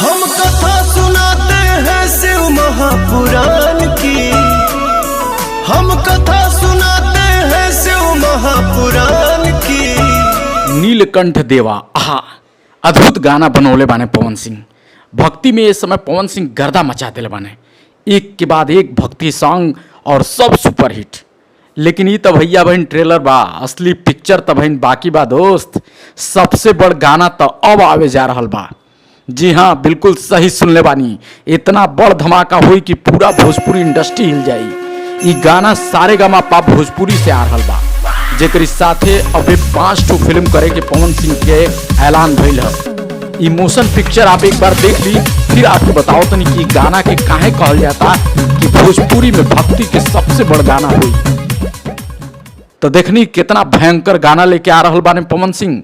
हम कथा सुनाते हैं शिव महापुराण की, हम कथा सुनाते हैं शिव महापुराण की। नीलकंठ देवा, आहा अद्भुत गाना बनौले बाने पवन सिंह। भक्ति में इस समय पवन सिंह गर्दा मचा दिले बाने, एक के बाद एक भक्ति सॉन्ग और सब सुपरहिट। लेकिन ये तो भैया बहन ट्रेलर बा, असली पिक्चर तो बहन बाकी बा दोस्त। सबसे बड़ गाना तो अब आवे जा रहल बा। जी हाँ, बिल्कुल सही सुनले बानी, इतना बड़ धमाका हुई कि पूरा भोजपुरी इंडस्ट्री हिल जाई। ये गाना सारेगामापा भोजपुरी से आ रहल बा, जेकरी साथे अबे 5 ठो फिल्म करे के पवन सिंह के ऐलान भइल है। इमोशन पिक्चर आप एक बार देख ली, फिर आपको बताओ तनी कि गाना के काहे कहल जाता कि भोजपुरी में भक्ति के सबसे बड़ गाना हुई। तो देखनी कितना भयंकर गाना लेके आ रहल बाने पवन सिंह।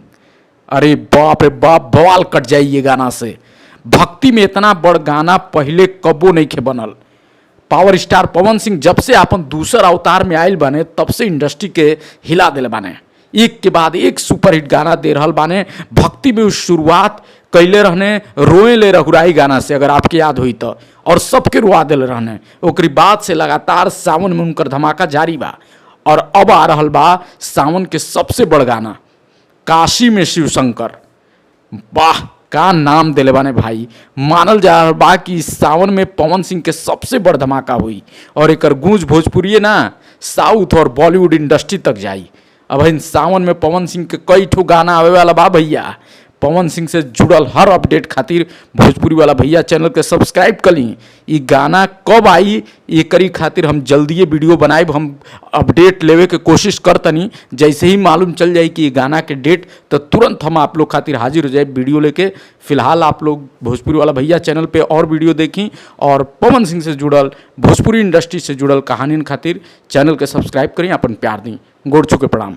अरे बाप रे बाप, बवाल कट जाई ये गाना से। भक्ति में इतना बड़ गाना पहले कबो नहीं खे बनल। पावर स्टार पवन सिंह जब से अपन दूसर अवतार में आयल बाने तब से इंडस्ट्री के हिला दिले बाने, एक के बाद एक सुपरहिट गाना दे रहल बाने। भक्ति में उस शुरुआत कैले रहने रोए ले रहुराई गाना से, अगर आपके याद हुई तो, और सबके रुआ दिले रहने। ओकरी बाद से लगातार सावन में उनकर धमाका जारी बा, और अब आ रहल बा सावन के सबसे बड़ गाना काशी में शिव शंकर। वाह, का नाम दिले बाने भाई। मानल जा रहल बा कि सावन में पवन सिंह के सबसे बड़ धमाका हुई, और एकर गूंज भोजपुरी ना साउथ और बॉलीवुड इंडस्ट्री तक जाई। अब इन सावन में पवन सिंह के कई ठो गाना आवे वाला बा भैया। पवन सिंह से जुड़ल हर अपडेट खातिर भोजपुरी वाला भैया चैनल के सब्सक्राइब कर ली। ये गाना कब आई ये करी खातिर हम जल्दी ये वीडियो बनाए, हम अपडेट लेवे के कोशिश करतनी। जैसे ही मालूम चल जाए कि ये गाना के डेट, तो तुरंत हम आप लोग खातिर हाजिर हो जाए वीडियो लेके। फिलहाल आप लोग भोजपुरी वाला भैया चैनल पे और वीडियो देखी, और पवन सिंह से जुड़ल भोजपुरी इंडस्ट्री से जुड़ल कहानी खातिर चैनल के सब्सक्राइब करी, अपन प्यार दी। गोड़ छू के प्रणाम।